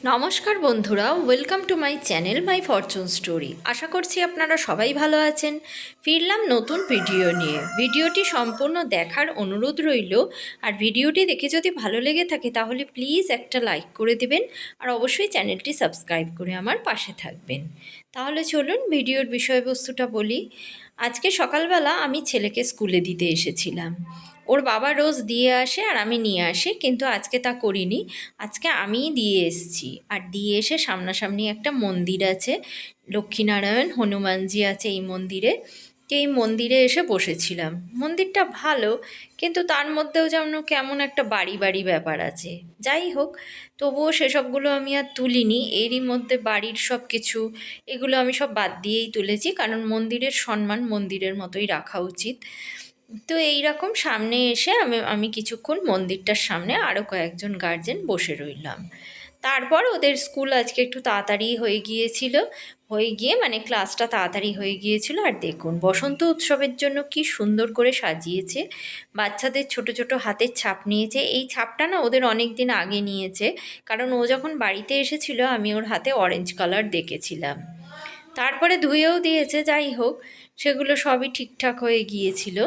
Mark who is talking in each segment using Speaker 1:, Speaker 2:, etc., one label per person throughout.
Speaker 1: নমস্কার বন্ধুরা, welcome to my channel my fortune story. আশা করছি আপনারা সবাই ভালো আছেন। ফিরলাম নতুন ভিডিও নিয়ে। ভিডিওটি সম্পূর্ণ দেখার অনুরোধ রইল। আর ভিডিওটি দেখে যদি ভালো লেগে থাকে তাহলে প্লিজ একটা লাইক করে দেবেন, আর অবশ্যই চ্যানেলটি সাবস্ক্রাইব করে আমার পাশে থাকবেন। তাহলে চলুন ভিডিওর বিষয়বস্তুটা বলি। আজকে সকালবেলা আমি ছেলেকে স্কুলে দিতে এসেছিলাম। ওর বাবা রোজ দিয়ে আসে আর আমি নিয়ে আসি, কিন্তু আজকে তা করিনি। আজকে আমিই দিয়ে এসেছি। আর দিয়ে এসে সামনাসামনি একটা মন্দির আছে, লক্ষ্মীনারায়ণ হনুমানজি আছে এই মন্দিরে। তো এই মন্দিরে এসে বসেছিলাম। মন্দিরটা ভালো, কিন্তু তার মধ্যেও যেন কেমন একটা বাড়ি বাড়ি ব্যাপার আছে। যাই হোক, তবুও সেসবগুলো আমি আর তুলিনি। এরই মধ্যে বাড়ির সব কিছু এগুলো আমি সব বাদ দিয়েই তুলেছি, কারণ মন্দিরের সম্মান মন্দিরের মতোই রাখা উচিত। তো এই রকম সামনে এসে আমি কিছুক্ষণ মন্দিরটার সামনে আরও কয়েকজন গার্জেন বসে রইলাম। তারপর ওদের স্কুল আজকে একটু তাড়াতাড়ি হয়ে গিয়ে মানে ক্লাসটা তাড়াতাড়ি হয়ে গিয়েছিল। আর দেখুন, বসন্ত উৎসবের জন্য কি সুন্দর করে সাজিয়েছে। বাচ্চাদের ছোট ছোট হাতের ছাপ নিয়েছে। এই ছাপটা না ওদের অনেক দিন আগে নিয়েছে, কারণ ও যখন বাড়িতে এসেছিল আমি ওর হাতে অরেঞ্জ কালার দেখেছিলাম। তারপরে ধুয়েও দিয়েছে। যাই হোক, সেগুলো সবই ঠিকঠাক হয়ে গিয়েছিল।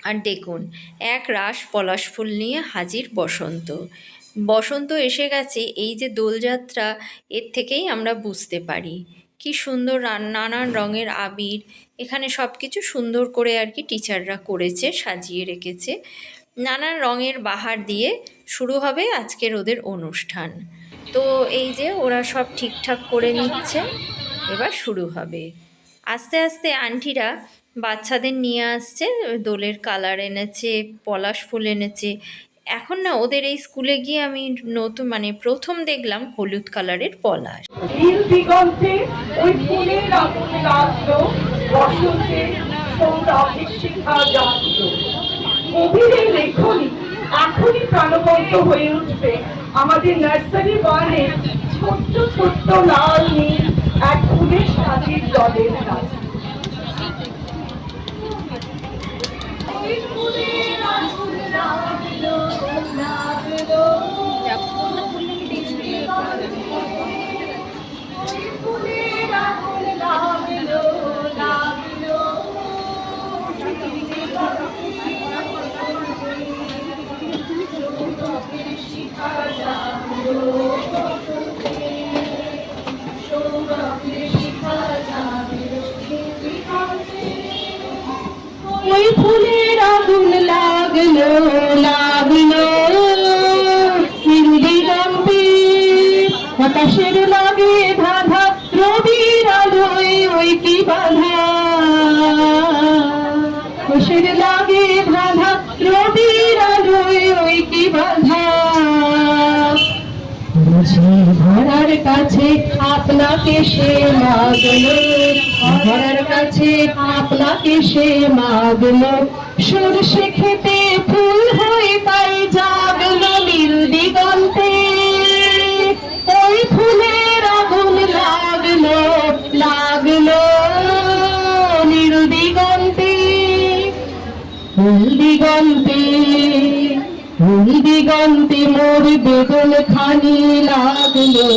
Speaker 1: আর দেখুন, এক রাশ পলাশ ফুল নিয়ে হাজির বসন্ত। বসন্ত এসে গেছে, এই যে দোলযাত্রা, এর থেকেই আমরা বুঝতে পারি কি সুন্দর নানান রঙের আবির। এখানে সব কিছু সুন্দর করে আর কি টিচাররা করেছে, সাজিয়ে রেখেছে। নানান রঙের বাহার দিয়ে শুরু হবে আজকের ওদের অনুষ্ঠান। তো এই যে ওরা সব ঠিকঠাক করে নিচ্ছে, এবার শুরু হবে। আস্তে আস্তে আন্টিরা বাচ্চাদের নিয়ে আসছে, দোলের কালার এনেছে, পলাশ ফুল এনেছে। এখন না ওদের এই স্কুলে গিয়ে আমি নতুন প্রথম দেখলাম হলুদ কালারের পলাশ।
Speaker 2: নীল দিগন্তে ওই ফুলের আগুন লাগলো, বসন্তে সৌরভের শিখা জাগলো। কবির এই লেখনী এখনই প্রাণবন্ত হয়ে উঠবে আমাদের নার্সারি ওয়ানের ছোট্ট ছোট্ট লাল নীল এক ফুলের সাজির দলের কাছে। ওই ফুলের আগুন লাগলো লাগলো দিগন্তে, হতাশের লাগে ধাঁধা রবির আলোয় ওই কি বাধা, হতাশের লাগে ধাঁধা রবির আলোয় ওই কি বাধা। ধরার কাছে আপনাকে সে মাগলো, ধরার কাছে আপনাকে সে মাগলো, সরষে খেতে ফুল হয়ে তাই জাগলো নীল দিগন্তে। ওই ফুলের আগুন লাগলো লাগলো নীল দিগন্তে, নীল দিগন্তে। নীল দিগন্তে মোর বেদন খানি লাগলো,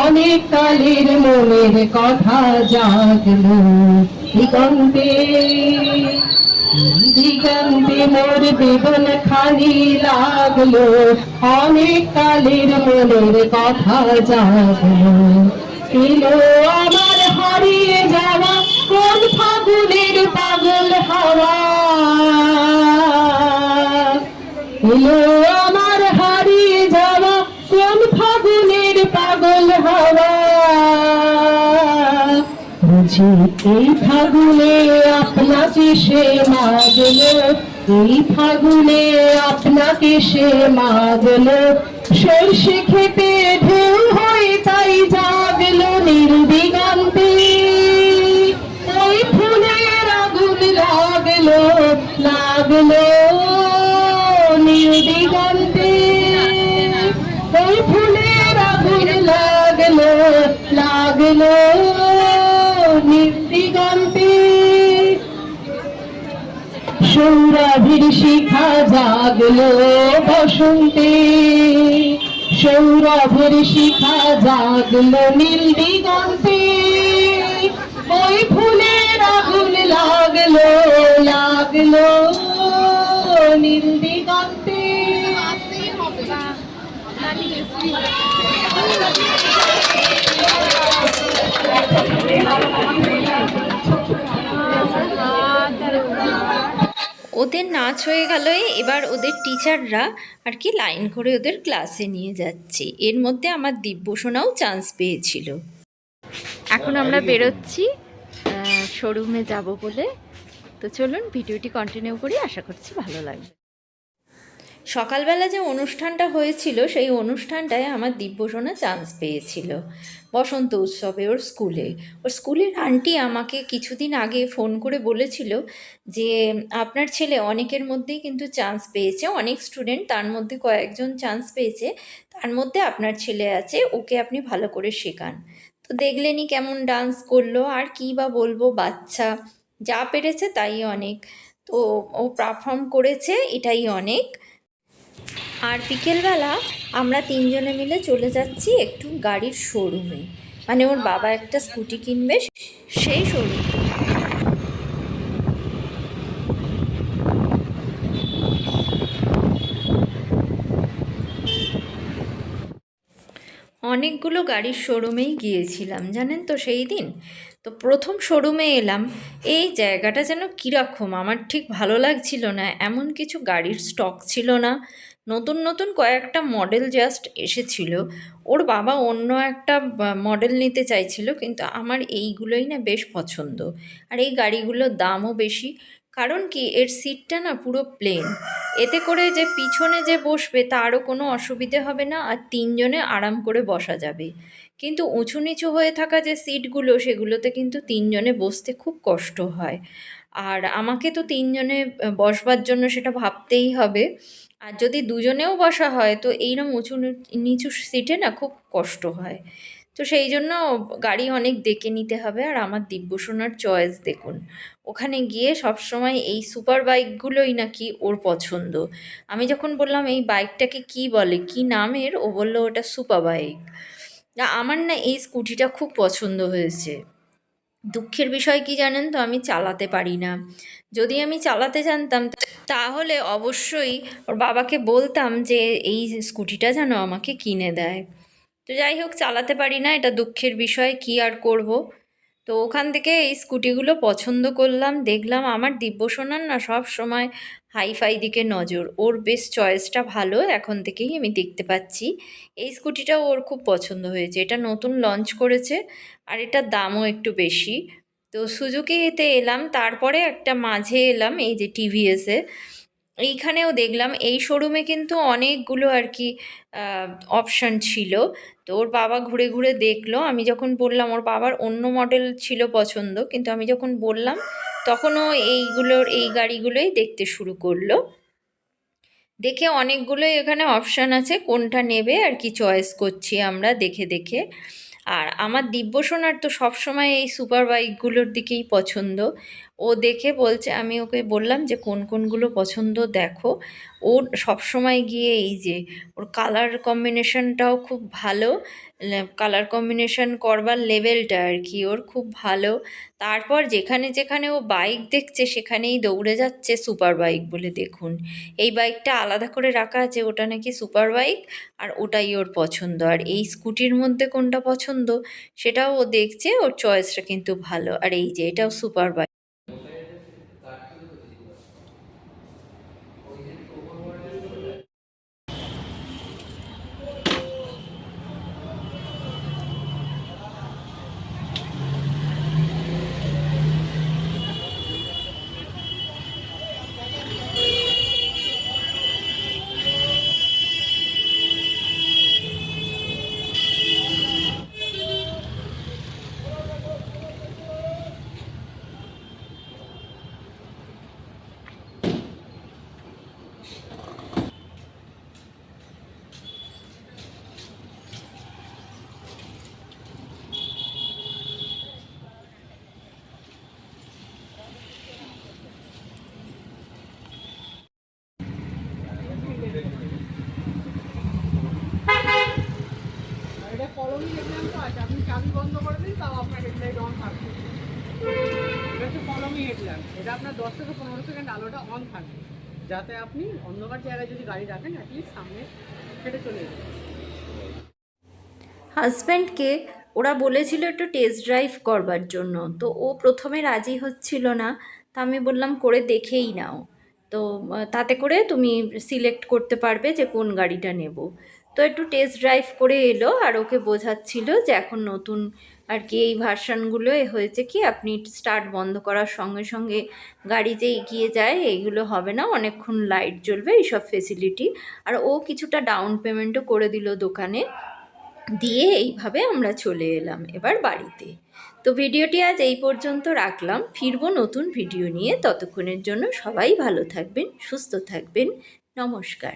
Speaker 2: অনেক কালের মনের কথা জাগলো দিগন্তে। দিগন্তে মোর বেদন খানি লাগলো, অনেক কালের মনের কথা জাগলো। এলো আমার হারিয়ে যাওয়া কোন ফাগুনের পাগল হাওয়া, এলো আমার হারিয়ে যাওয়া কোন ফাগুনের পাগল হাওয়া। বুঝি এই ফাগুনে আপনাকে সে মাগলো, এই ফাগুনে আপনাকে সে মাগলো, সরষে খেতে ঢেউ হয়ে তাই জাগলো নীল দিগন্তে। ওই ফুলের আগুন লাগলো লাগলো নীল দিগন্তে, ওই ফুলের আগুন লাগলো লাগলো নীল দিগন্তে। সৌরভের শিখা জাগলো বসন্তে, সৌরভের শিখা জাগলো নীল দিগন্তে, ওই ফুলের আগুন লাগলো লাগলো নীল দিগন্তে।
Speaker 1: ওদের নাচ হয়ে গেল, এবার ওদের টিচাররা আর কি লাইন করে ওদের ক্লাসে নিয়ে যাচ্ছে। এর মধ্যে আমার দিব্যসোনাও চান্স পেয়েছিল। এখন আমরা বেরোচ্ছি শোরুমে যাব বলে। তো চলুন ভিডিওটি কন্টিনিউ করি, আশা করছি ভালো লাগবে। সকালবেলা যে অনুষ্ঠানটা হয়েছিল সেই অনুষ্ঠানটায় আমার দিব্যসোনা চান্স পেয়েছিল বসন্ত উৎসবে ওর স্কুলে। ওর স্কুলের আন্টি আমাকে কিছুদিন আগে ফোন করে বলেছিল যে আপনার ছেলে অনেকের মধ্যেই কিন্তু চান্স পেয়েছে, অনেক স্টুডেন্ট তার মধ্যে কয়েকজন চান্স পেয়েছে, তার মধ্যে আপনার ছেলে আছে, ওকে আপনি ভালো করে শেখান। তো দেখলেনি কেমন ডান্স করলো, আর কী বা বলবো, বাচ্চা যা পেরেছে তাই অনেক। তো ও পারফর্ম করেছে, এটাই অনেক। আর বিকেলবেলা আমরা তিনজনে মিলে চলে যাচ্ছি একটু গাড়ির শোরুমে, মানে ওর বাবা একটা স্কুটি কিনবে সেই শোরুমে। অনেকগুলো গাড়ির শোরুমেই গিয়েছিলাম জানেন তো সেই দিন। তো প্রথম শোরুমে এলাম, এই জায়গাটা যেন কীরকম আমার ঠিক ভালো লাগছিল না, এমন কিছু গাড়ির স্টক ছিল না, নতুন নতুন কয়েকটা মডেল জাস্ট এসেছিল। ওর বাবা অন্য একটা মডেল নিতে চাইছিল, কিন্তু আমার এইগুলোই না বেশ পছন্দ। আর এই গাড়িগুলোর দামও বেশি, কারণ কি এর সিটটা না পুরো প্লেন, এতে করে যে পিছনে যে বসবে তারও কোনো অসুবিধে হবে না, আর তিনজনে আরাম করে বসা যাবে। কিন্তু উঁচু নিচু হয়ে থাকা যে সিটগুলো সেগুলোতে কিন্তু তিনজনে বসতে খুব কষ্ট হয়, আর আমাকে তো তিনজনে বসবার জন্য সেটা ভাবতেই হবে। আর যদি দুজনেও বসা হয় তো এইরকম উঁচু নিচু সিটে না খুব কষ্ট হয়। তো সেই জন্য গাড়ি অনেক দেখে নিতে হবে। আর আমার দিব্যসোনার চয়েস দেখুন, ওখানে গিয়ে সবসময় এই সুপার বাইকগুলোই নাকি ওর পছন্দ। আমি যখন বললাম এই বাইকটাকে কি বলে, কি নামের, ও বললো ওটা সুপার বাইক। না আমার না এই স্কুটিটা খুব পছন্দ হয়েছে। দুঃখের বিষয় কি জানেন তো, আমি চালাতে পারি না। যদি আমি চালাতে জানতাম তাহলে অবশ্যই ওর বাবাকে বলতাম যে এই স্কুটিটা যেন আমাকে কিনে দেয়। তো যাই হোক, চালাতে পারি না, এটা দুঃখের বিষয়, কি আর করব। তো ওখান থেকে এই স্কুটিগুলো পছন্দ করলাম, দেখলাম। আমার দিব্যসোনার না সব সময় হাইফাই দিকে নজর, ওর বেশ চয়েসটা ভালো এখন থেকেই আমি দেখতে পাচ্ছি। এই স্কুটিটাও ওর খুব পছন্দ হয়েছে, এটা নতুন লঞ্চ করেছে আর এটার দামও একটু বেশি। তো সুজুকিতে এলাম, তারপরে একটা মাঝে এলাম এই যে টিভিএসে, এইখানেও দেখলাম এই শোরুমে কিন্তু অনেকগুলো আর কি অপশান ছিল। তো ওর বাবা ঘুরে ঘুরে দেখলো, আমি যখন বললাম, ওর বাবার অন্য মডেল ছিল পছন্দ, কিন্তু আমি যখন বললাম তখন ও এই গাড়িগুলোই দেখতে শুরু করলো। দেখে অনেকগুলোই এখানে অপশান আছে, কোনটা নেবে আর কি চয়েস করছি আমরা দেখে দেখে। আর আমার দিব্যসোনার তো সবসময় এই সুপার বাইকগুলোর দিকেই পছন্দ। ও দেখে বলছে, আমি ওকে বললাম যে কোন কোনগুলো পছন্দ দেখো। ওর সবসময় গিয়ে এই যে ওর কালার কম্বিনেশনটাও খুব ভালো, কালার কম্বিনেশন করবার লেভেলটা আর কি ওর খুব ভালো। তারপর যেখানে যেখানে ও বাইক দেখছে সেখানেই দৌড়ে যাচ্ছে সুপার বাইক বলে। দেখুন এই বাইকটা আলাদা করে রাখা আছে, ওটা নাকি সুপার বাইক, আর ওটাই ওর পছন্দ। আর এই স্কুটির মধ্যে কোনটা পছন্দ সেটাও ও দেখছে, ওর চয়েসটা কিন্তু ভালো। আর এই যে এটাও সুপার বাইক।
Speaker 3: এটা কলমই দেখলাম তো আছে, আপনি চাবি বন্ধ করে দিন তাও আপনার হেডলাইট অন থাকবে। এটা হচ্ছে কলমই হেডল্যাম্প, এটা আপনার 10 থেকে 15 সেকেন্ড আলোটা অন থাকবে, যাতে আপনি অন্ধকার জায়গায় যদি গাড়ি রাখেন অ্যাটলিস্ট সামনে হেঁটে চলে যাবেন।
Speaker 1: হাজব্যান্ডকে ওরা বলেছিল একটু টেস্ট ড্রাইভ করবার জন্য, তো ও প্রথমে রাজি হচ্ছিল না। তা আমি বললাম করে দেখেই নাও, তো তাতে করে তুমি সিলেক্ট করতে পারবে যে কোন গাড়িটা নেব। তো একটু টেস্ট ড্রাইভ করে এলো, আর ওকে বোঝাচ্ছিল যে এখন নতুন আর কি এই ভার্সানগুলো হয়েছে কি আপনি স্টার্ট বন্ধ করার সঙ্গে সঙ্গে গাড়ি যে এগিয়ে যায় এইগুলো হবে না, অনেকক্ষণ লাইট জ্বলবে, এইসব ফেসিলিটি। আর ও কিছুটা ডাউন পেমেন্টও করে দিল দোকানে, দিয়ে এইভাবে আমরা চলে এলাম এবার বাড়িতে। তো ভিডিওটি আজ এই পর্যন্ত রাখলাম, ফিরবো নতুন ভিডিও নিয়ে। ততক্ষণের জন্য সবাই ভালো থাকবেন, সুস্থ থাকবেন। নমস্কার।